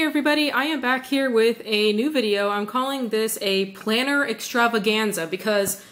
everybody, I am back here with a new video. I'm calling this a planner extravaganza because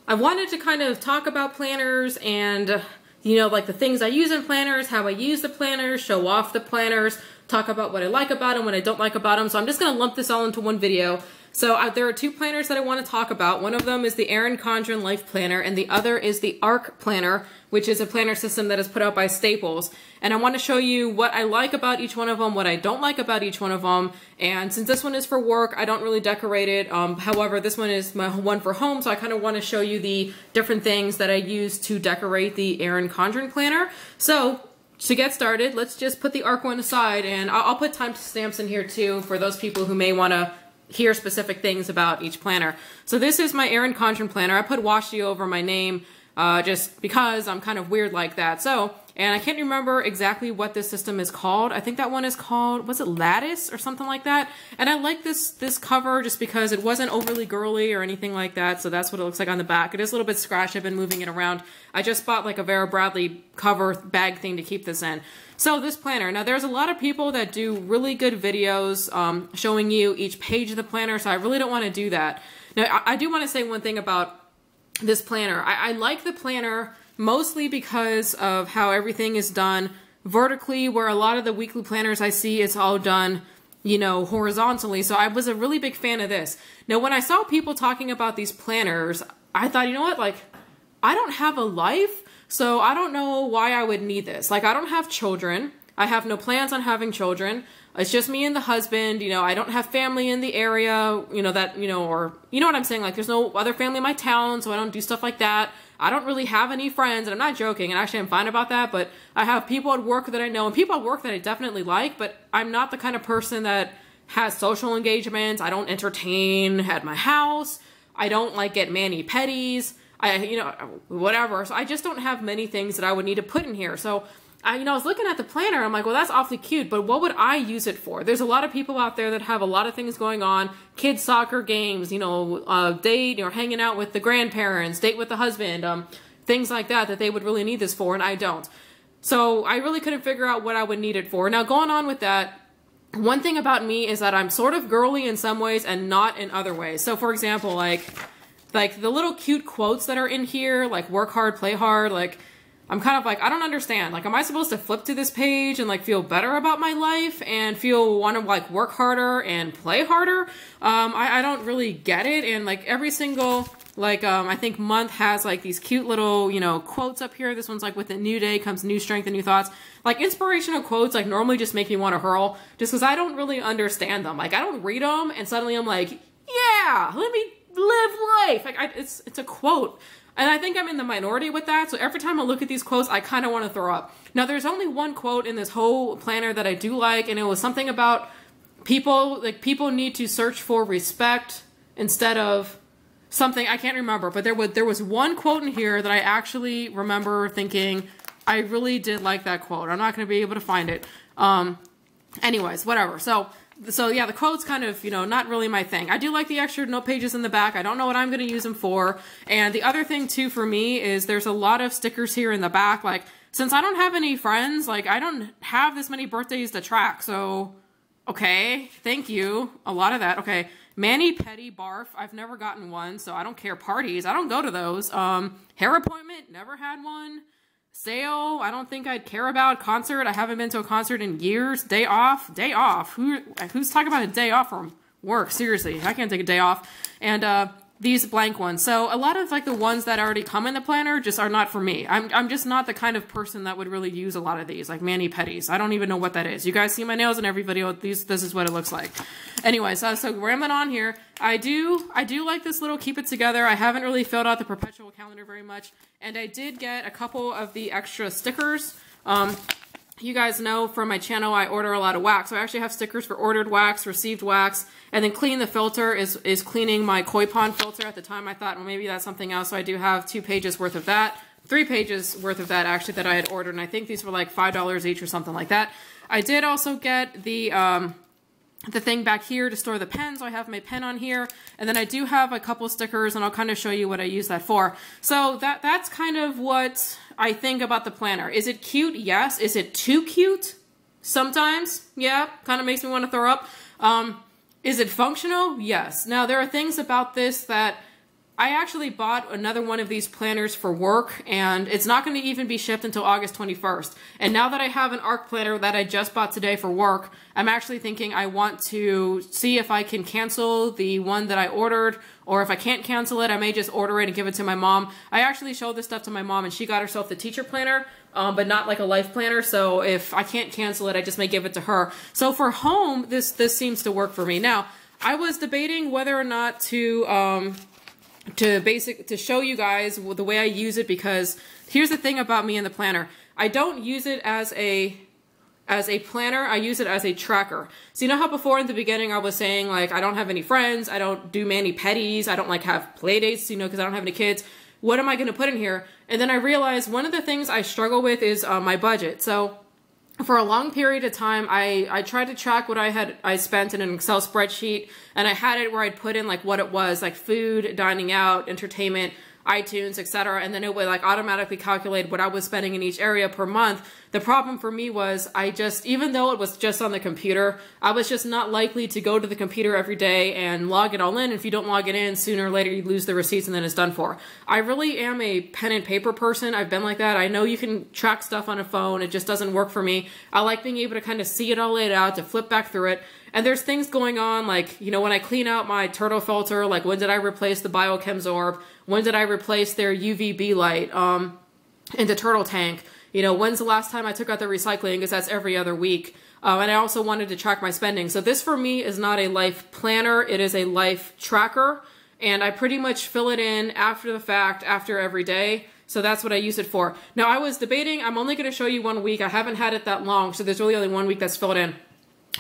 I wanted to kind of talk about planners and, you know, like the things I use in planners, how I use the planners, show off the planners, talk about what I like about them, what I don't like about them. So I'm just going to lump this all into one video. So there are two planners that I want to talk about. One of them is the Erin Condren Life Planner, and the other is the ARC Planner, which is a planner system that is put out by Staples. And I want to show you what I like about each one of them, what I don't like about each one of them. And since this one is for work, I don't really decorate it. However, this one is my one for home, so I kind of want to show you the different things that I use to decorate the Erin Condren Planner. So to get started, let's just put the ARC one aside, and I'll put timestamps in here too for those people who may want to hear specific things about each planner. So this is my Erin Condren Planner. I put Washi over my name just because I'm kind of weird like that. So, and I can't remember exactly what this system is called. I think that one is called, was it Lattice or something like that? And I like this cover just because it wasn't overly girly or anything like that. So that's what it looks like on the back. It is a little bit scratched. I've been moving it around. I just bought like a Vera Bradley cover bag thing to keep this in. So this planner, now there's a lot of people that do really good videos showing you each page of the planner, so I really don't want to do that. Now I do want to say one thing about this planner. I like the planner mostly because of how everything is done vertically, where a lot of the weekly planners I see it's all done, you know, horizontally. So I was a really big fan of this. Now when I saw people talking about these planners, I thought, you know what, like, I don't have a life, so I don't know why I would need this. Like, I don't have children. I have no plans on having children. It's just me and the husband. You know, I don't have family in the area, you know, that, you know, or, you know what I'm saying? Like, there's no other family in my town, so I don't do stuff like that. I don't really have any friends, and I'm not joking, and actually I'm fine about that, but I have people at work that I know, and people at work that I definitely like, but I'm not the kind of person that has social engagements. I don't entertain at my house. I don't, like, get mani-pedis. You know, whatever. So I just don't have many things that I would need to put in here. So I was looking at the planner. I'm like, well, that's awfully cute, but what would I use it for? There's a lot of people out there that have a lot of things going on. Kids soccer games, you know, date or hanging out with the grandparents, date with the husband, things like that they would really need this for, and I don't. So I really couldn't figure out what I would need it for. Now, going on with that, one thing about me is that I'm sort of girly in some ways and not in other ways. So for example, like the little cute quotes that are in here, like work hard, play hard, like, I'm kind of like, I don't understand. Like, am I supposed to flip to this page and like feel better about my life and want to like work harder and play harder? I don't really get it. And like every single, like, I think month has like these cute little, you know, quotes up here. This one's like, with a new day comes new strength and new thoughts. Like, inspirational quotes like normally just make me want to hurl just because I don't really understand them. Like, I don't read them and suddenly I'm like, yeah, let me live life. Like, it's a quote. And I think I'm in the minority with that. So every time I look at these quotes, I kind of want to throw up. Now, there's only one quote in this whole planner that I do like, and it was something about people need to search for respect instead of something. I can't remember, but there was one quote in here that I actually remember thinking, I really did like that quote. I'm not going to be able to find it. Anyways, whatever. So yeah, the quotes kind of, you know, not really my thing. I do like the extra note pages in the back. I don't know what I'm going to use them for. And the other thing too for me is there's a lot of stickers here in the back. Like, since I don't have any friends, like, I don't have this many birthdays to track. So, okay, thank you. A lot of that. Okay, mani-pedi barf. I've never gotten one, so I don't care. Parties, I don't go to those. Hair appointment, never had one. Sale, I don't think I'd care about. Concert, I haven't been to a concert in years. Day off. Who's talking about a day off from work? Seriously, I can't take a day off. And these blank ones. So a lot of like the ones that already come in the planner just are not for me. I'm just not the kind of person that would really use a lot of these, like mani-pedis. I don't even know what that is. You guys see my nails in every video. This is what it looks like. Anyways, so rambling on here. I do like this little keep it together. I haven't really filled out the perpetual calendar very much. And I did get a couple of the extra stickers. You guys know from my channel I order a lot of wax. So I actually have stickers for ordered wax, received wax, and then clean the filter is cleaning my koi pond filter. At the time I thought, well, maybe that's something else. So I do have 2 pages worth of that. 3 pages worth of that actually that I had ordered, and I think these were like $5 each or something like that. I did also get the thing back here to store the pen, so I have my pen on here, and then I do have a couple stickers, and I'll kind of show you what I use that for. So that's kind of what I think about the planner. Is it cute? Yes. Is it too cute? Sometimes, yeah, kind of makes me want to throw up. Is it functional? Yes. Now, there are things about this that I actually bought another one of these planners for work, and it's not going to even be shipped until August 21st. And now that I have an ARC planner that I just bought today for work, I'm actually thinking I want to see if I can cancel the one that I ordered, or if I can't cancel it, I may just order it and give it to my mom. I actually showed this stuff to my mom, and she got herself the teacher planner, but not like a life planner. So if I can't cancel it, I just may give it to her. So for home, this seems to work for me. Now, I was debating whether or not to show you guys the way I use it, because here's the thing about me and the planner. I don't use it as a planner, I use it as a tracker. So you know how before in the beginning I was saying, like, I don't have any friends, I don't do mani-pedis, I don't like have play dates, you know, because I don't have any kids. What am I going to put in here? And then I realized one of the things I struggle with is my budget. So for a long period of time, I tried to track what I spent in an Excel spreadsheet, and I had it where I'd put in like what it was, like food, dining out, entertainment, iTunes, etc. And then it would like automatically calculate what I was spending in each area per month. The problem for me was even though it was just on the computer, I was just not likely to go to the computer every day and log it all in. If you don't log it in, sooner or later you lose the receipts and then it's done for. I really am a pen and paper person. I've been like that. I know you can track stuff on a phone. It just doesn't work for me. I like being able to kind of see it all laid out, to flip back through it. And there's things going on, like, you know, when I clean out my turtle filter, like when did I replace the Biochem When did I replace their UVB light in the turtle tank? You know, when's the last time I took out the recycling? Because that's every other week. And I also wanted to track my spending. So this for me is not a life planner. It is a life tracker. And I pretty much fill it in after the fact, after every day. So that's what I use it for. Now, I was debating, I'm only going to show you 1 week. I haven't had it that long, so there's really only 1 week that's filled in.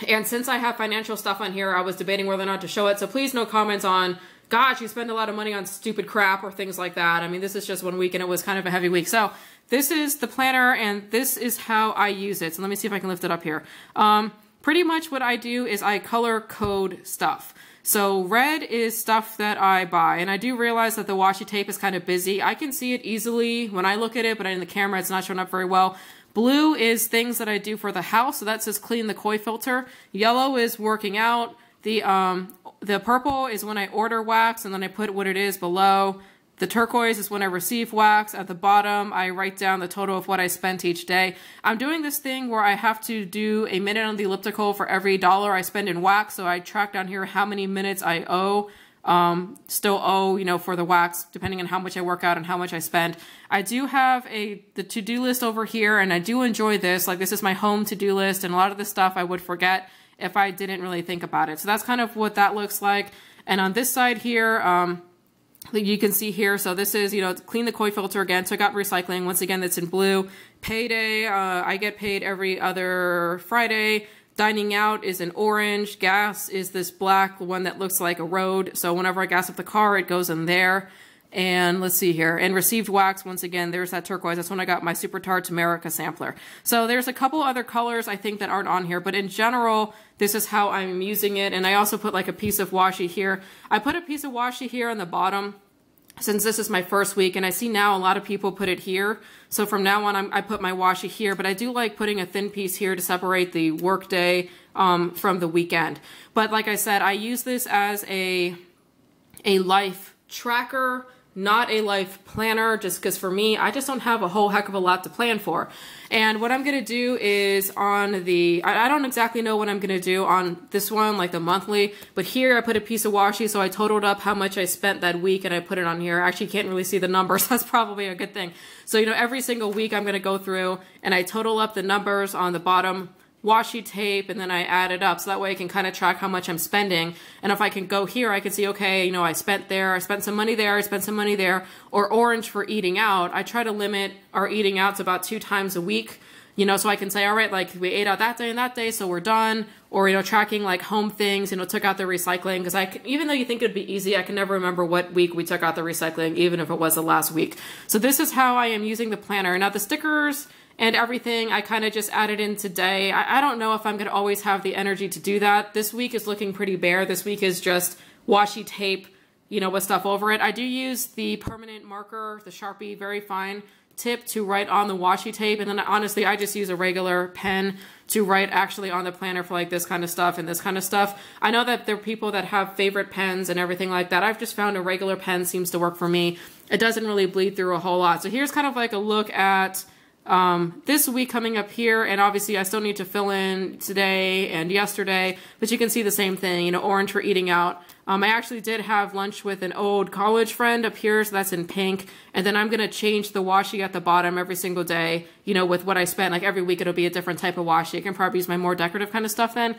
And since I have financial stuff on here, I was debating whether or not to show it. So please no comments on, gosh, you spend a lot of money on stupid crap or things like that. I mean, this is just 1 week and it was kind of a heavy week. So this is the planner and this is how I use it. So let me see if I can lift it up here. Pretty much what I do is I color code stuff. So red is stuff that I buy, and I do realize that the washi tape is kind of busy. I can see it easily when I look at it, but in the camera it's not showing up very well. Blue is things that I do for the house, so that says clean the koi filter. Yellow is working out. The purple is when I order wax, and then I put what it is below. The turquoise is when I receive wax. At the bottom, I write down the total of what I spent each day. I'm doing this thing where I have to do a minute on the elliptical for every $1 I spend in wax, so I track down here how many minutes I owe. Still owe, you know, for the wax, depending on how much I work out and how much I spend. I do have the to-do list over here, and I do enjoy this. Like, this is my home to-do list, and a lot of the stuff I would forget if I didn't really think about it. So that's kind of what that looks like. And on this side here, you can see here, so this is, you know, clean the koi filter again, took out recycling. Once again, that's in blue. Payday, I get paid every other Friday. Dining out is in orange. Gas is this black one that looks like a road. So whenever I gas up the car, it goes in there. And let's see here. And received wax, once again, there's that turquoise. That's when I got my Super Tarts America sampler. So there's a couple other colors I think that aren't on here. But in general, this is how I'm using it. And I also put like a piece of washi here. I put a piece of washi here on the bottom, since this is my first week, and I see now a lot of people put it here. So from now on, I put my washi here, but I do like putting a thin piece here to separate the work day from the weekend. But like I said, I use this as a life tracker, not a life planner, just because for me, I just don't have a whole heck of a lot to plan for. And what I'm going to do is on the, I don't exactly know what I'm going to do on this one, like the monthly, but here I put a piece of washi, so I totaled up how much I spent that week and I put it on here. I actually can't really see the numbers. That's probably a good thing. So, you know, every single week I'm going to go through and I total up the numbers on the bottom washi tape, and then I add it up, so that way I can kind of track how much I'm spending. And if I can go here, I can see, okay, you know, I spent there, I spent some money there, I spent some money there. Or orange for eating out. I try to limit our eating out to about 2 times a week, you know, so I can say, all right, like we ate out that day and that day, so we're done. Or, you know, tracking like home things, you know, took out the recycling, because even though you think it'd be easy, I can never remember what week we took out the recycling, even if it was the last week. So this is how I am using the planner. Now the stickers and everything, I kind of just added in today. I don't know if I'm going to always have the energy to do that. This week is looking pretty bare. This week is just washi tape, you know, with stuff over it. I do use the permanent marker, the Sharpie, very fine, tip to write on the washi tape, and then honestly I just use a regular pen to write actually on the planner for like this kind of stuff and this kind of stuff. I know that there are people that have favorite pens and everything like that. I've just found a regular pen seems to work for me. It doesn't really bleed through a whole lot. So here's kind of like a look at this week coming up here, and obviously I still need to fill in today and yesterday, but you can see the same thing, you know, orange for eating out. I actually did have lunch with an old college friend up here, so that's in pink, and then I'm going to change the washi at the bottom every single day, you know, with what I spent. Like every week it'll be a different type of washi. I can probably use my more decorative kind of stuff then.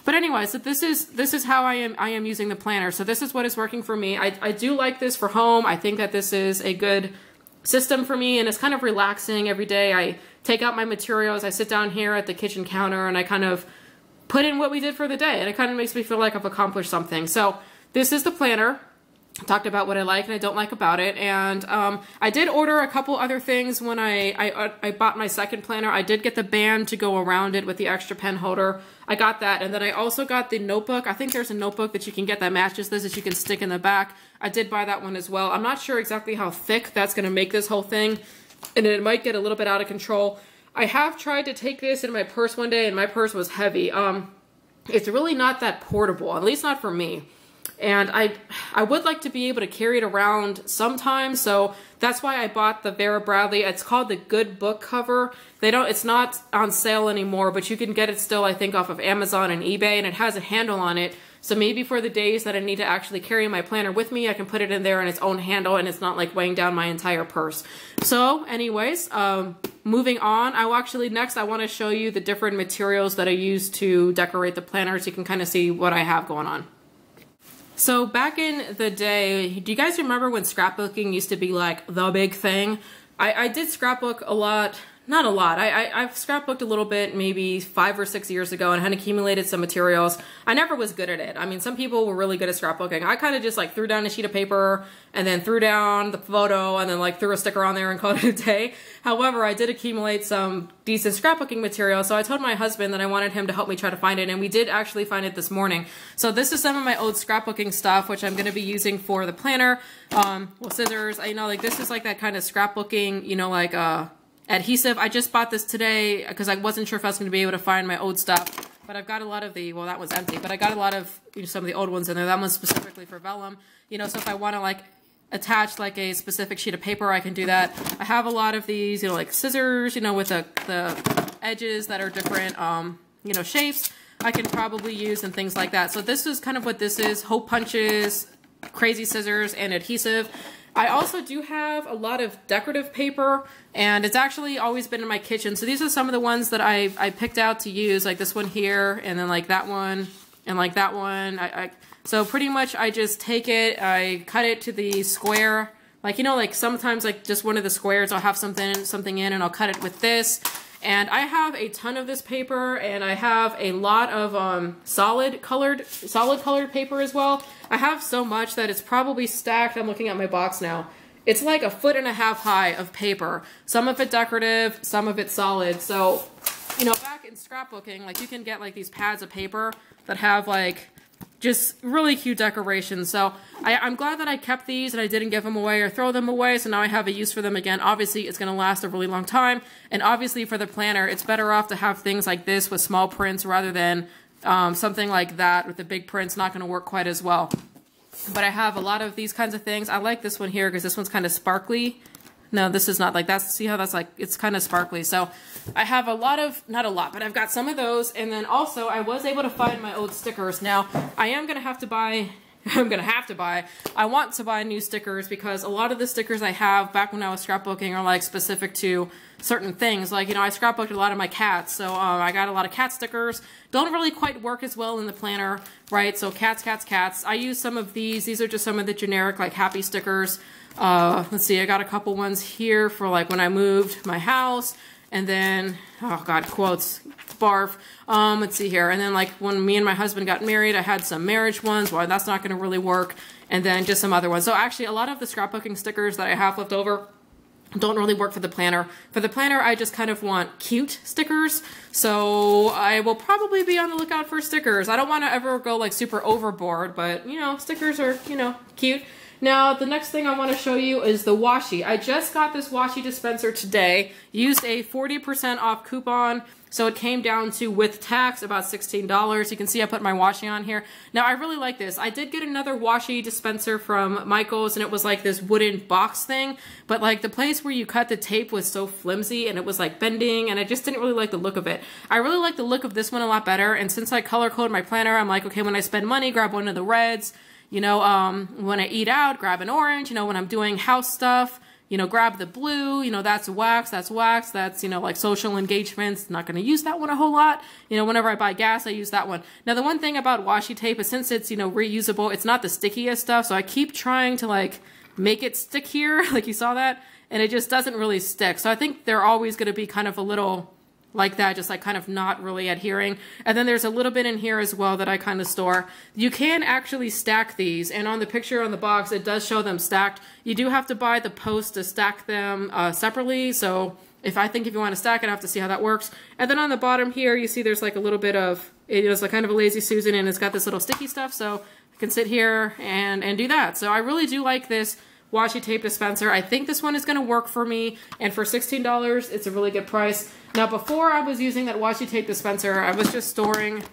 But anyway, so this is how I am using the planner. So this is what is working for me. I do like this for home. I think that this is a good system for me, and it's kind of relaxing. Every day I take out my materials, I sit down here at the kitchen counter, and I kind of put in what we did for the day, and it kind of makes me feel like I've accomplished something. So this is the planner. I talked about what I like and I don't like about it, and I did order a couple other things when I bought my second planner. I did get the band to go around it with the extra pen holder. I got that, and then I also got the notebook. I think there's a notebook that you can get that matches this that you can stick in the back. I did buy that one as well. I'm not sure exactly how thick that's going to make this whole thing, and it might get a little bit out of control. I have tried to take this in my purse one day, and my purse was heavy. It's really not that portable, at least not for me. And I would like to be able to carry it around sometimes, so that's why I bought the Vera Bradley. It's called the Good Book cover. It's not on sale anymore, but you can get it still, I think, off of Amazon and eBay, and it has a handle on it. So maybe for the days that I need to actually carry my planner with me, I can put it in there in its own handle, and it's not like weighing down my entire purse. So anyways, moving on, next I want to show you the different materials that I use to decorate the planner so you can kind of see what I have going on. So back in the day, do you guys remember when scrapbooking used to be like the big thing? I did scrapbook a lot, not a lot. I've scrapbooked a little bit maybe 5 or 6 years ago and had accumulated some materials. I never was good at it. I mean, some people were really good at scrapbooking. I kind of just like threw down a sheet of paper and then threw down the photo and then like threw a sticker on there and called it a day. However, I did accumulate some decent scrapbooking material, so I told my husband that I wanted him to help me try to find it, and we did actually find it this morning. So this is some of my old scrapbooking stuff, which I'm going to be using for the planner. Well, scissors, you know, like this is like that kind of scrapbooking, you know, like adhesive. I just bought this today because I wasn't sure if I was going to be able to find my old stuff, but I've got a lot of the, well, that was empty, but I got a lot of, you know, some of the old ones in there. That one's specifically for vellum, you know, so if I want to like attach like a specific sheet of paper, I can do that. I have a lot of these, you know, like scissors, you know, with the edges that are different, you know, shapes I can probably use and things like that. So this is kind of what this is: hole punches, crazy scissors, and adhesive. I also do have a lot of decorative paper, and it's actually always been in my kitchen. So these are some of the ones that I picked out to use, like this one here, and then like that one, and like that one. So pretty much I just take it, I cut it to the square. Like, you know, like sometimes like just one of the squares I'll have something in, and I'll cut it with this. And I have a ton of this paper, and I have a lot of solid colored paper as well. I have so much that it's probably stacked. I'm looking at my box now. It's like 1.5 feet high of paper. Some of it decorative, some of it solid. So, you know, back in scrapbooking, like you can get like these pads of paper that have like just really cute decorations. So I'm glad that I kept these and I didn't give them away or throw them away. So now I have a use for them again. Obviously, it's going to last a really long time. And obviously for the planner, it's better off to have things like this with small prints rather than something like that with the big prints. Not going to work quite as well. But I have a lot of these kinds of things. I like this one here because this one's kind of sparkly. No, this is not like that. See how that's like, it's kind of sparkly. So I have a lot of, not a lot, but I've got some of those. And then also I was able to find my old stickers. Now I am going to have to buy, I want to buy new stickers because a lot of the stickers I have back when I was scrapbooking are like specific to certain things. Like, you know, I scrapbooked a lot of my cats. So I got a lot of cat stickers. Don't really quite work as well in the planner, right? So cats. I use some of these. These are just some of the generic like happy stickers. Let's see, I got a couple ones here for like when I moved my house, and then, oh God, quotes, barf. Let's see here, and then like when me and my husband got married, I had some marriage ones. Well, that's not going to really work, and then just some other ones. So actually, a lot of the scrapbooking stickers that I have left over don't really work for the planner. For the planner, I just kind of want cute stickers, so I will probably be on the lookout for stickers. I don't want to ever go like super overboard, but you know, stickers are, you know, cute. Now, the next thing I want to show you is the washi. I just got this washi dispenser today, used a 40% off coupon, so it came down to, with tax, about $16. You can see I put my washi on here. Now, I really like this. I did get another washi dispenser from Michael's, and it was like this wooden box thing, but like the place where you cut the tape was so flimsy, and it was like bending, and I just didn't really like the look of it. I really like the look of this one a lot better, and since I color code my planner, I'm like, okay, when I spend money, grab one of the reds. You know, when I eat out, grab an orange. You know, when I'm doing house stuff, you know, grab the blue. You know, that's wax, that's, you know, like social engagements. Not going to use that one a whole lot. You know, whenever I buy gas, I use that one. Now, the one thing about washi tape is since it's, you know, reusable, it's not the stickiest stuff. So I keep trying to like make it stick here, like you saw that, and it just doesn't really stick. So I think they're always going to be kind of a little like that, just like kind of not really adhering. And then there's a little bit in here as well that I kind of store. You can actually stack these, and on the picture on the box, it does show them stacked. You do have to buy the post to stack them separately, so if you want to stack it, I have to see how that works. And then on the bottom here, you see there's like a little bit of, it is like kind of a lazy Susan, and it's got this little sticky stuff, so I can sit here and do that. So I really do like this washi tape dispenser. I think this one is going to work for me, and for $16, it's a really good price. Now, before I was using that washi tape dispenser, I was just storing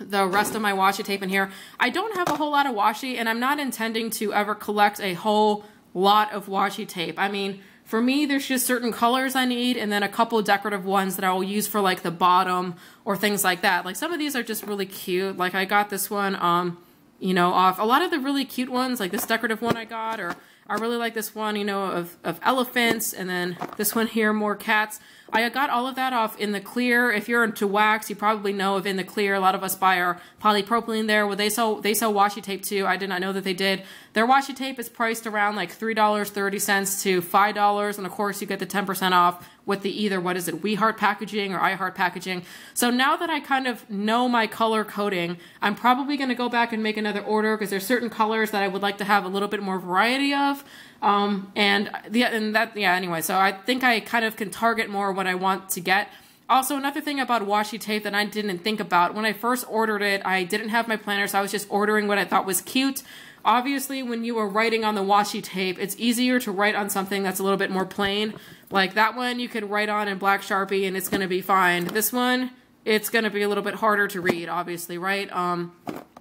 the rest of my washi tape in here. I don't have a whole lot of washi, and I'm not intending to ever collect a whole lot of washi tape. I mean, for me, there's just certain colors I need, and then a couple decorative ones that I will use for like the bottom or things like that. Like some of these are just really cute. Like I got this one, you know, off a lot of the really cute ones, like this decorative one I got, or I really like this one, you know, of elephants, and then this one here, more cats. I got all of that off In the Clear. If you're into wax, you probably know of In the Clear. A lot of us buy our polypropylene there. Well, they sell washi tape too. I did not know that they did. Their washi tape is priced around like $3.30 to $5, and of course you get the 10% off with the either, what is it, We Heart packaging or I Heart packaging. So now that I kind of know my color coding, I'm probably going to go back and make another order, because there's certain colors that I would like to have a little bit more variety of. Anyway, so I think I kind of can target more what I want to get. Also, another thing about washi tape that I didn't think about, when I first ordered it, I didn't have my planner, so I was just ordering what I thought was cute. Obviously, when you are writing on the washi tape, it's easier to write on something that's a little bit more plain. Like that one, you could write on in black Sharpie and it's going to be fine. This one, it's going to be a little bit harder to read, obviously, right?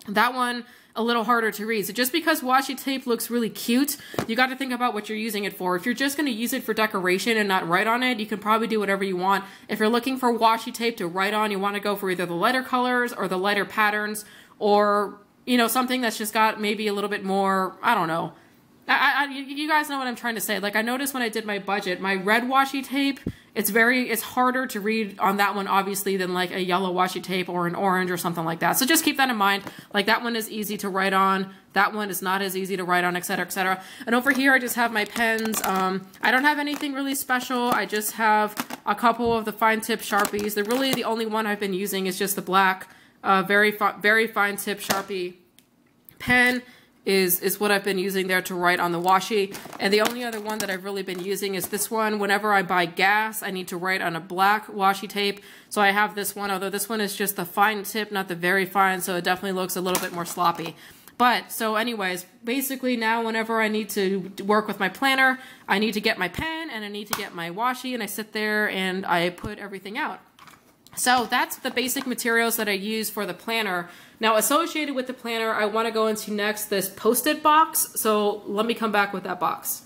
That one, a little harder to read. So just because washi tape looks really cute, you got to think about what you're using it for. If you're just going to use it for decoration and not write on it, you can probably do whatever you want. If you're looking for washi tape to write on, you want to go for either the lighter colors or the lighter patterns, or, you know, something that's just got maybe a little bit more, I don't know. You guys know what I'm trying to say. Like I noticed when I did my budget, my red washi tape, it's harder to read on that one, obviously, than like a yellow washi tape or an orange or something like that. So just keep that in mind. Like that one is easy to write on. That one is not as easy to write on, etc., etc. And over here, I just have my pens. I don't have anything really special. I just have a couple of the fine tip Sharpies. They're really the only one I've been using is just the black, very fine tip Sharpie pen. Is what I've been using there to write on the washi. And the only other one that I've really been using is this one. Whenever I buy gas, I need to write on a black washi tape. So I have this one, although this one is just the fine tip, not the very fine, so it definitely looks a little bit more sloppy. But, so anyways, basically now whenever I need to work with my planner, I need to get my pen and I need to get my washi, and I sit there and I put everything out. So that's the basic materials that I use for the planner. Now, associated with the planner, I want to go into next this Post-it box. So let me come back with that box.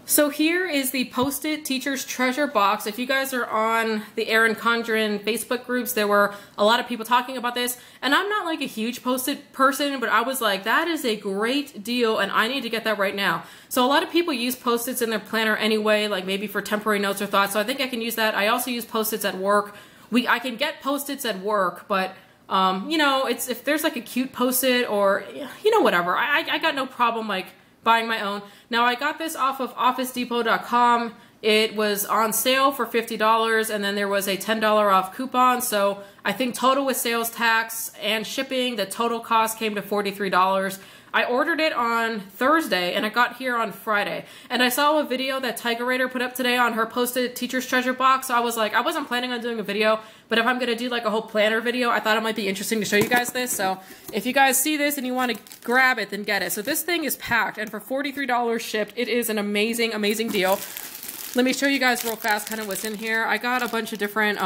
So here is the Post-it Teacher's Treasure box. If you guys are on the Erin Condren Facebook groups, there were a lot of people talking about this. And I'm not like a huge Post-it person, but I was like, that is a great deal and I need to get that right now. So a lot of people use Post-its in their planner anyway, like maybe for temporary notes or thoughts. So I think I can use that. I also use Post-its at work. I can get Post-its at work, but you know, if there's like a cute Post-it or, you know, whatever, I got no problem like buying my own. Now I got this off of OfficeDepot.com. It was on sale for $50, and then there was a $10 off coupon. So I think total with sales tax and shipping, the total cost came to $43. I ordered it on Thursday and it got here on Friday. And I saw a video that Tiger Raider put up today on her posted Teacher's Treasure box. So I was like, I wasn't planning on doing a video, but if I'm going to do like a whole planner video, I thought it might be interesting to show you guys this. So if you guys see this and you want to grab it, then get it. So this thing is packed, and for $43 shipped, it is an amazing, amazing deal. Let me show you guys real fast kind of what's in here. I got a bunch of different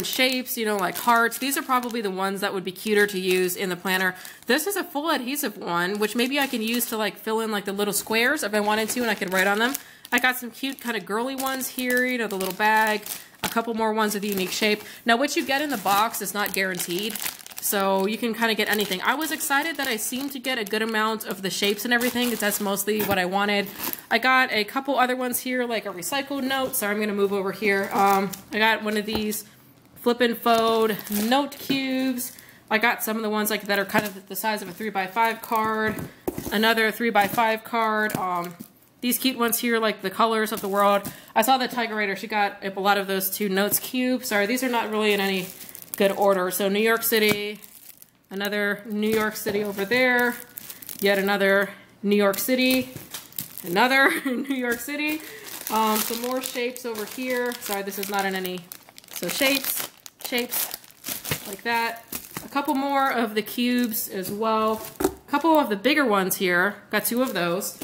shapes, you know, like hearts. These are probably the ones that would be cuter to use in the planner. This is a full adhesive one, which maybe I can use to like fill in like the little squares if I wanted to, and I could write on them. I got some cute kind of girly ones here, you know, the little bag, a couple more ones with a unique shape. Now what you get in the box is not guaranteed, so you can kind of get anything. I was excited that I seemed to get a good amount of the shapes and everything, because that's mostly what I wanted. I got a couple other ones here, like a recycled note. So I'm going to move over here. I got one of these flip and fold note cubes. I got some of the ones like that are kind of the size of a 3x5 card. Another 3x5 card. These cute ones here, like the colors of the world. I saw that Tiger Raider, she got a lot of those two notes cubes. Sorry, these are not really in any good order. So New York City, another New York City over there, yet another New York City, another New York City. Some more shapes over here. Sorry, this is not in any. So shapes like that. A couple more of the cubes as well. A couple of the bigger ones here. Got two of those.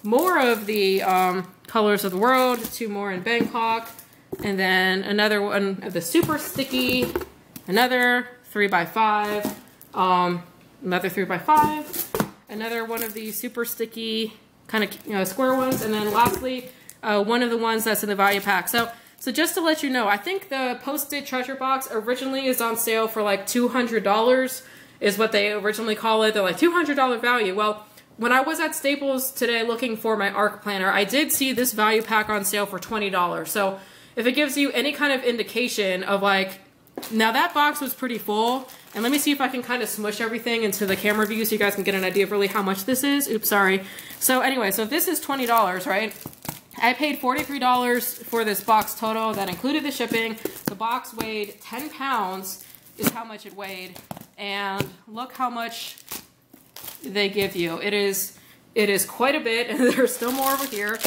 More of the colors of the world. Two more in Bangkok. And then another one of the super sticky. Another 3x5. Another 3x5. Another one of the super sticky kind of square ones. And then lastly, one of the ones that's in the value pack. So just to let you know, I think the posted treasure box originally is on sale for like $200 is what they originally call it. They're like $200 value. Well, when I was at Staples today looking for my ARC planner, I did see this value pack on sale for $20. So if it gives you any kind of indication of like, now that box was pretty full. And let me see if I can kind of smush everything into the camera view so you guys can get an idea of really how much this is. Oops, sorry. So anyway, so if this is $20, right? I paid $43 for this box total. That included the shipping. The box weighed 10 pounds is how much it weighed. And look how much they give you. It is quite a bit. And there's still more over here.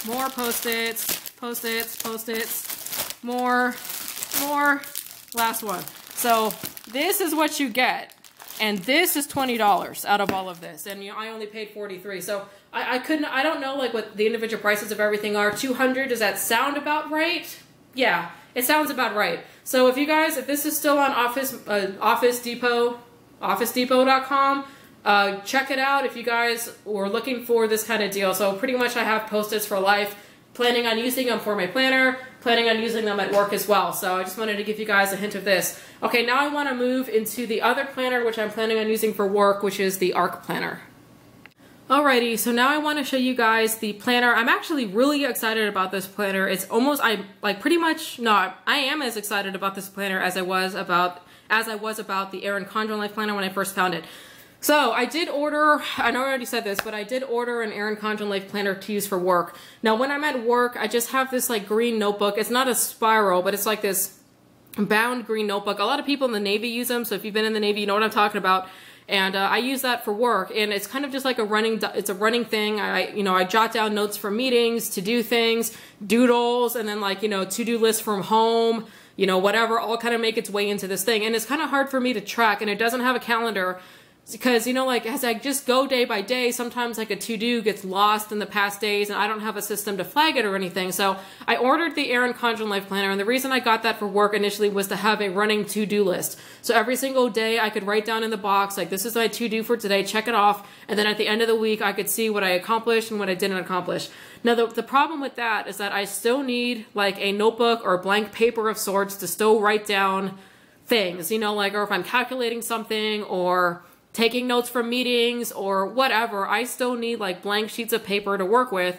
More post-its, post-its, post-its, more. Last one. So this is what you get. And this is $20 out of all of this. And you know, I only paid $43. So I don't know like what the individual prices of everything are. $200, does that sound about right? Yeah, it sounds about right. So if you guys, if this is still on Office Depot.com, check it out if you guys were looking for this kind of deal. So pretty much I have post-its for life. Planning on using them for my planner, planning on using them at work as well. So I just wanted to give you guys a hint of this. Okay, now I want to move into the other planner which I'm planning on using for work, which is the ARC planner. Alrighty, so now I want to show you guys the planner. I'm actually really excited about this planner. It's almost, I am as excited about this planner as I was about the Erin Condren Life Planner when I first found it. So I did order, I know I already said this, but I did order an Erin Condren Life Planner to use for work. Now when I'm at work, I just have this like green notebook. It's not a spiral, but it's like this bound green notebook. A lot of people in the Navy use them, so if you've been in the Navy, you know what I'm talking about. And I use that for work, and it's kind of just like a running thing. I jot down notes for meetings, to do things, doodles, and then like, to-do lists from home, whatever, all kind of make its way into this thing. And it's kind of hard for me to track, and it doesn't have a calendar. Because, like, as I just go day by day, sometimes, like, a to-do gets lost in the past days, and I don't have a system to flag it or anything. So I ordered the Erin Condren Life Planner, and the reason I got that for work initially was to have a running to-do list. So every single day, I could write down in the box, like, this is my to-do for today, check it off, and then at the end of the week, I could see what I accomplished and what I didn't accomplish. Now, the problem with that is that I still need, like, a notebook or blank paper of sorts to still write down things, like, or if I'm calculating something, or taking notes from meetings or whatever, I still need like blank sheets of paper to work with.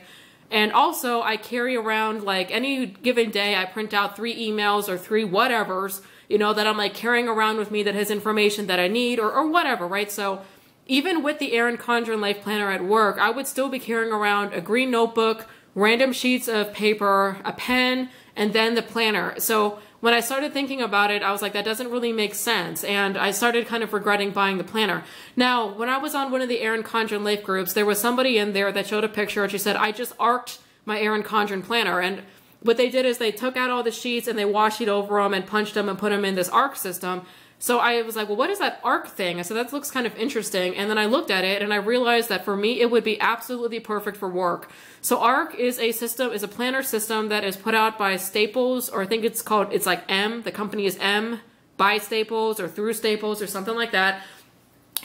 And also I carry around, like, any given day I print out 3 emails or 3 whatevers, that I'm like carrying around with me that has information that I need or whatever, right? So even with the Erin Condren Life Planner at work, I would still be carrying around a green notebook, random sheets of paper, a pen, and then the planner. So when I started thinking about it, I was like, that doesn't really make sense. And I started kind of regretting buying the planner. Now, when I was on one of the Erin Condren Life groups, there was somebody in there that showed a picture and she said, I just arced my Erin Condren planner. And what they did is they took out all the sheets and they washed over them and punched them and put them in this arc system. So I was like, well, what is that arc thing? I said, that looks kind of interesting. And then I looked at it and I realized that for me, it would be absolutely perfect for work. So arc is a system, is a planner system that is put out by Staples, or I think it's called, it's like M, the company is M, by Staples or through Staples or something like that.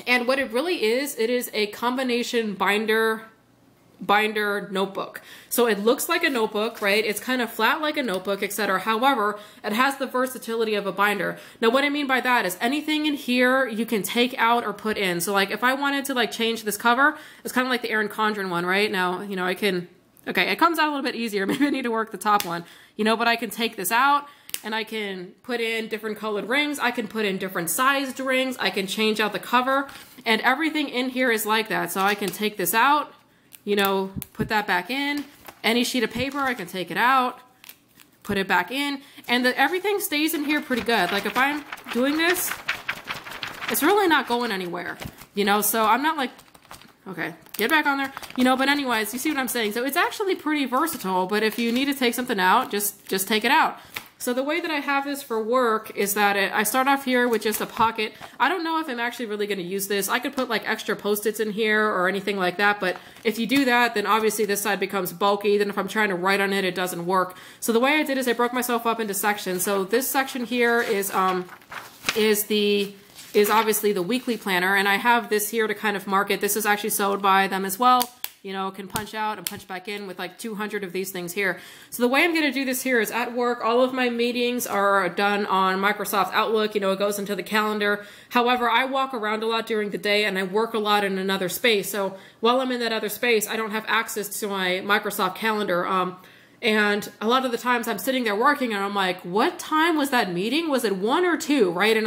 And what it really is, it is a combination binder notebook. So it looks like a notebook, right? It's kind of flat like a notebook, etc. However, it has the versatility of a binder. Now, what I mean by that is anything in here you can take out or put in. So like if I wanted to like change this cover, it's kind of like the Erin Condren one, right? Now, you know, I can, okay, it comes out a little bit easier. Maybe I need to work the top one, you know, but I can take this out and I can put in different colored rings. I can put in different sized rings. I can change out the cover, and everything in here is like that. So I can take this out, you know, put that back in. Any sheet of paper, I can take it out, put it back in, and everything stays in here pretty good. Like if I'm doing this, it's really not going anywhere, you know, so I'm not like, okay, get back on there, you know, but anyways, you see what I'm saying? So it's actually pretty versatile, but if you need to take something out, just take it out. So the way that I have this for work is that I start off here with just a pocket. I don't know if I'm actually really going to use this. I could put like extra Post-its in here or anything like that, but if you do that, then obviously this side becomes bulky. Then if I'm trying to write on it, it doesn't work. So the way I did is I broke myself up into sections. So this section here is obviously the weekly planner, and I have this here to kind of mark it. This is actually sewed by them as well. You know, can punch out and punch back in with like 200 of these things here. So the way I'm going to do this here is at work, all of my meetings are done on Microsoft Outlook. You know, it goes into the calendar. However, I walk around a lot during the day and I work a lot in another space. So while I'm in that other space, I don't have access to my Microsoft calendar. And a lot of the times I'm sitting there working and I'm like, what time was that meeting? Was it 1 or 2, right? And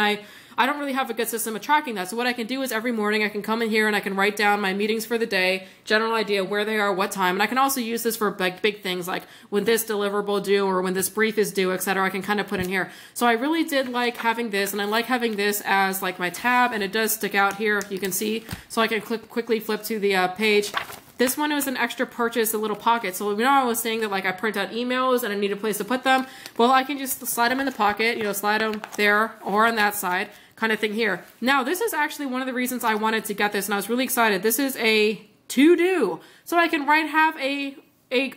I don't really have a good system of tracking that. So what I can do is every morning I can come in here and I can write down my meetings for the day, general idea where they are, what time. And I can also use this for like big things like when this deliverable due or when this brief is due, etc. I can kind of put in here. So I really did like having this, and I like having this as like my tab, and it does stick out here, you can see. So I can quickly flip to the page. This one was an extra purchase, a little pocket. So you know I was saying that like I print out emails and I need a place to put them. Well, I can just slide them in the pocket, you know, slide them there or on that side kind of thing here. Now, this is actually one of the reasons I wanted to get this, and I was really excited. This is a to-do. So I can have a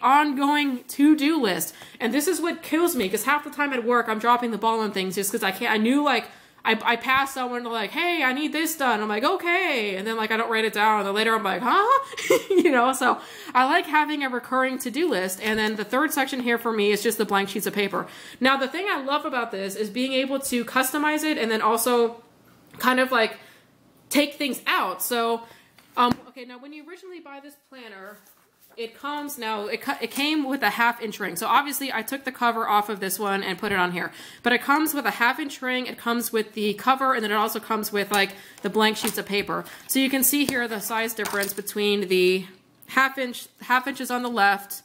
ongoing to-do list. And this is what kills me, because half the time at work, I'm dropping the ball on things just because I knew like, I passed someone to like, hey, I need this done. I'm like, okay. And then like, I don't write it down. And then later I'm like, huh? You know, so I like having a recurring to-do list. And then the third section here for me is just the blank sheets of paper. Now, the thing I love about this is being able to customize it and then also kind of like take things out. So, okay, now when you originally buy this planner, it comes now, it came with a 1/2 inch ring. So obviously I took the cover off of this one and put it on here, but it comes with a 1/2 inch ring. It comes with the cover, and then it also comes with like the blank sheets of paper. So you can see here the size difference between the 1/2 inches on the left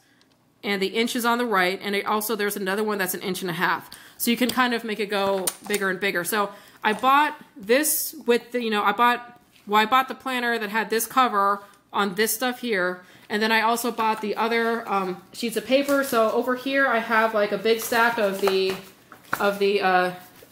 and the inches on the right. And it also, there's another one that's 1.5 inches. So you can kind of make it go bigger and bigger. So I bought this with the, you know, I bought the planner that had this cover on this stuff here. And then I also bought the other sheets of paper. So over here I have like a big stack of the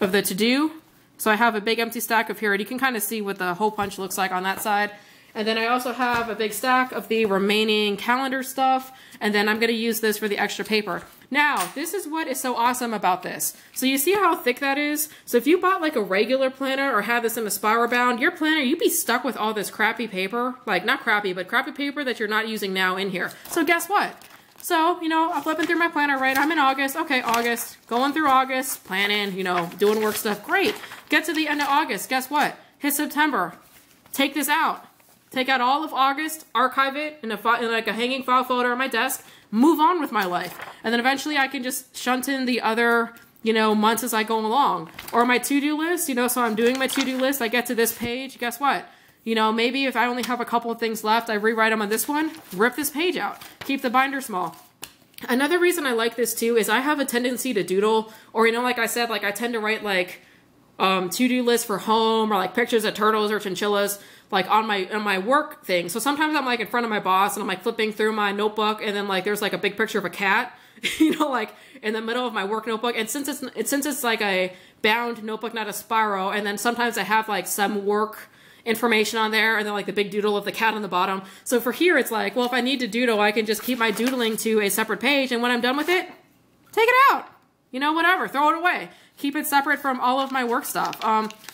to-do. So I have a big empty stack of here, and you can kind of see what the hole punch looks like on that side. And then I also have a big stack of the remaining calendar stuff. And then I'm going to use this for the extra paper. Now, this is what is so awesome about this. So you see how thick that is? So if you bought like a regular planner or had this in a spiral bound, your planner, you'd be stuck with all this crappy paper. Like, not crappy, but crappy paper that you're not using now in here. So guess what? So, you know, I'm flipping through my planner, right? I'm in August. Okay, August. Going through August, planning, you know, doing work stuff. Great. Get to the end of August. Guess what? Hit September. Take this out. Take out all of August, archive it in like a hanging file folder on my desk, move on with my life. And then eventually I can just shunt in the other, you know, months as I go along. Or my to-do list, you know, so I'm doing my to-do list, I get to this page, guess what? You know, maybe if I only have a couple of things left, I rewrite them on this one, rip this page out, keep the binder small. Another reason I like this too is I have a tendency to doodle, or, you know, like I said, like I tend to write like to-do lists for home, or like pictures of turtles or chinchillas, like on my work thing. So sometimes I'm like in front of my boss and I'm like flipping through my notebook, and then like there's like a big picture of a cat, you know, like in the middle of my work notebook. And since it's like a bound notebook, not a spiral, and then sometimes I have like some work information on there, and then like the big doodle of the cat on the bottom. So for here, it's like, well, if I need to doodle, I can just keep my doodling to a separate page, and when I'm done with it, take it out. You know, whatever, throw it away. Keep it separate from all of my work stuff.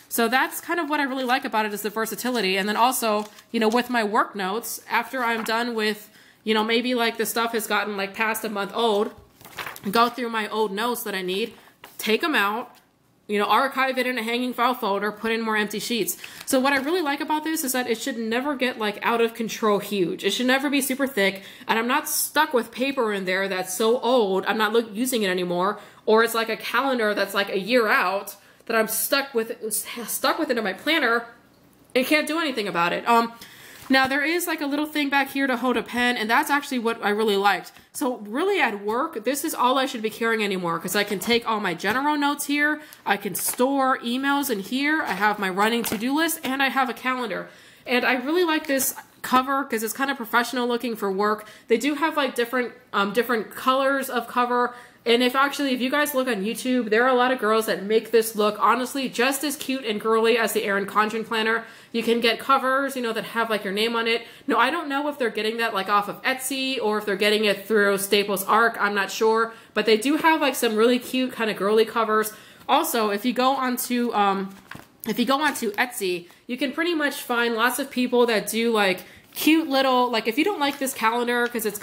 So that's kind of what I really like about it, is the versatility. And then also, you know, with my work notes, after I'm done with, you know, maybe like the stuff has gotten like past a month old, go through my old notes that I need, take them out, you know, archive it in a hanging file folder, put in more empty sheets. So what I really like about this is that it should never get like out of control huge. It should never be super thick, and I'm not stuck with paper in there that's so old I'm not using it anymore, or it's like a calendar that's like a year out that I'm stuck with into my planner and can't do anything about it. Now there is like a little thing back here to hold a pen, and that's actually what I really liked. So really at work, this is all I should be carrying anymore, because I can take all my general notes here, I can store emails in here, I have my running to-do list, and I have a calendar. And I really like this cover because it's kind of professional looking for work. They do have like different colors of cover. And if you guys look on YouTube, there are a lot of girls that make this look, honestly, just as cute and girly as the Erin Condren Planner. You can get covers, you know, that have like your name on it. No, I don't know if they're getting that like off of Etsy or if they're getting it through Staples Arc. I'm not sure, but they do have like some really cute kind of girly covers. Also, if you go onto Etsy, you can pretty much find lots of people that do like cute little, like if you don't like this calendar because it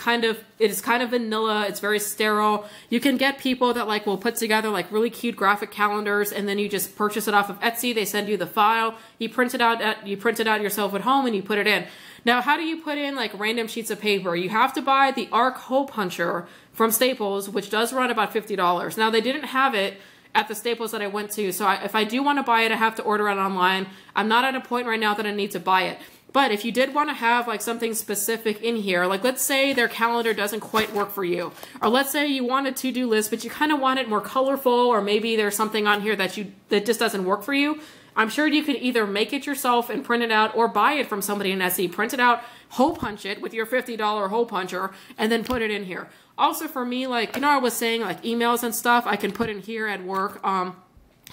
is kind of vanilla, it's very sterile, you can get people that like will put together like really cute graphic calendars, and then you just purchase it off of Etsy. They send you the file, you print it out yourself at home, and you put it in. Now, how do you put in like random sheets of paper? You have to buy the Arc hole puncher from Staples, which does run about $50. Now, they didn't have it at the Staples that I went to, so if I do want to buy it, I have to order it online. I'm not at a point right now that I need to buy it. But if you did want to have like something specific in here, like let's say their calendar doesn't quite work for you, or let's say you want a to-do list, but you kind of want it more colorful, or maybe there's something on here that just doesn't work for you, I'm sure you could either make it yourself and print it out, or buy it from somebody in Etsy, print it out, hole punch it with your $50 hole puncher, and then put it in here. Also for me, like, you know, I was saying like emails and stuff, I can put in here at work.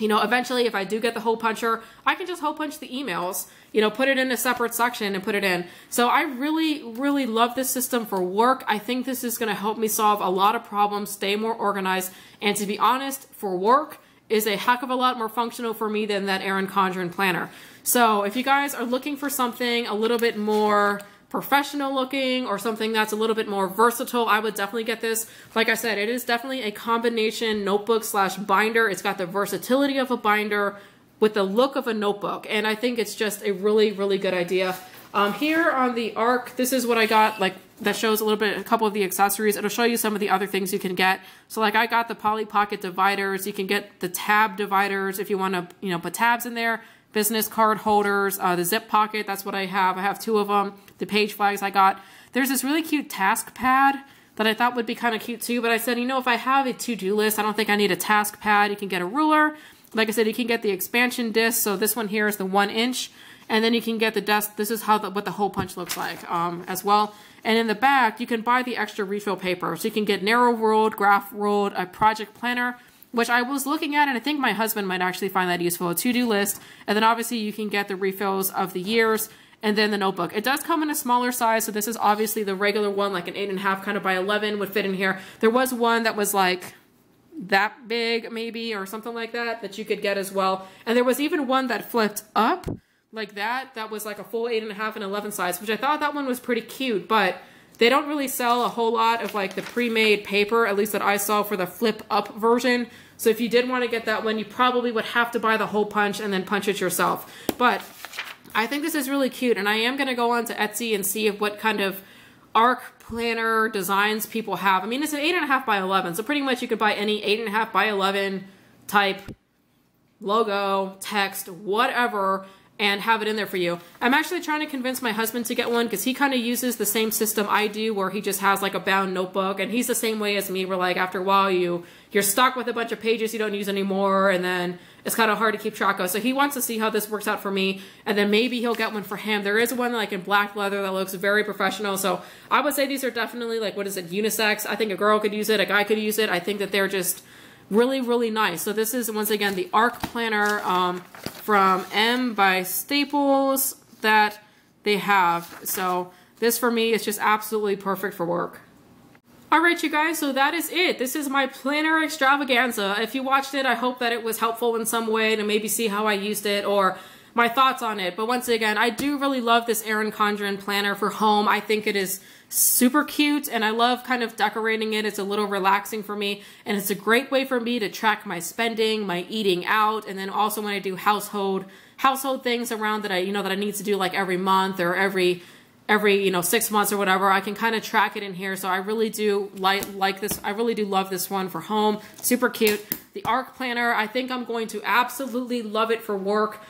You know, eventually if I do get the hole puncher, I can just hole punch the emails, you know, put it in a separate section and put it in. So I really, really love this system for work. I think this is going to help me solve a lot of problems, stay more organized, and to be honest, for work is a heck of a lot more functional for me than that Erin Condren Planner. So if you guys are looking for something a little bit more professional looking, or something that's a little bit more versatile, I would definitely get this. Like I said, it is definitely a combination notebook slash binder. It's got the versatility of a binder with the look of a notebook, and I think it's just a really, really good idea. Here on the Arc, this is what I got, like that shows a couple of the accessories. It'll show you some of the other things you can get. So like I got the Poly Pocket dividers. You can get the tab dividers if you want to, you know, put tabs in there. Business card holders, the zip pocket, that's what I have. I have 2 of them. The page flags I got. There's this really cute task pad that I thought would be kind of cute too, but I said, you know, if I have a to-do list, I don't think I need a task pad. You can get a ruler. Like I said, you can get the expansion disc. So this one here is the 1 inch. And then you can get the desk. This is what the hole punch looks like as well. And in the back, you can buy the extra refill paper. So you can get narrow ruled, graph ruled, a project planner, which I was looking at, and I think my husband might actually find that useful, a to-do list. And then obviously you can get the refills of the years, and then the notebook. It does come in a smaller size, so this is obviously the regular one, like an 8.5 kind of by 11 would fit in here. There was one that was like that big maybe, or something like that you could get as well. And there was even one that flipped up like that was like a full 8.5 and 11 size, which I thought that one was pretty cute, but they don't really sell a whole lot of like the pre-made paper, at least that I saw for the flip up version. So if you did want to get that one, you probably would have to buy the hole punch and then punch it yourself. But I think this is really cute, and I am going to go on to Etsy and see what kind of Arc planner designs people have. I mean, it's an 8.5 by 11, so pretty much you could buy any 8.5 by 11 type logo, text, whatever, and have it in there for you. I'm actually trying to convince my husband to get one because he kind of uses the same system I do where he just has like a bound notebook, and he's the same way as me where like after a while you're stuck with a bunch of pages you don't use anymore, and then it's kind of hard to keep track of. So he wants to see how this works out for me, and then maybe he'll get one for him. There is one like in black leather that looks very professional. So I would say these are definitely like, what is it, unisex. I think a girl could use it, a guy could use it. I think that they're just really, really nice. So this is, once again, the ARC planner from M by Staples that they have. So this for me is just absolutely perfect for work. Alright you guys, so that is it. This is my planner extravaganza. If you watched it, I hope that it was helpful in some way to maybe see how I used it or my thoughts on it. But once again, I do really love this Erin Condren planner for home. I think it is super cute, and I love kind of decorating it. It's a little relaxing for me, and it's a great way for me to track my spending, my eating out, and then also when I do household things around that I that I need to do like every month or every 6 months or whatever, I can kind of track it in here. So I really do like this. I really do love this one for home. Super cute. The ARC planner, I think I'm going to absolutely love it for work.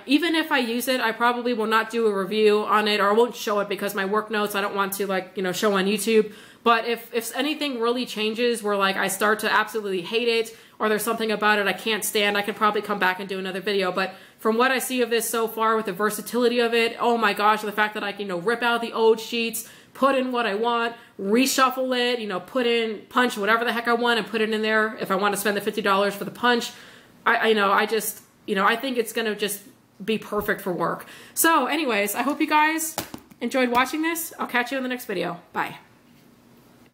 Even if I use it, I probably will not do a review on it, or I won't show it because my work notes, I don't want to show on YouTube. But if anything really changes where like I start to absolutely hate it, or there's something about it I can't stand, I can probably come back and do another video. But from what I see of this so far with the versatility of it, oh my gosh, the fact that I can rip out the old sheets, put in what I want, reshuffle it, put in, punch whatever the heck I want and put it in there if I want to spend the $50 for the punch. I think it's going to just be perfect for work. So anyways, I hope you guys enjoyed watching this. I'll catch you in the next video. Bye.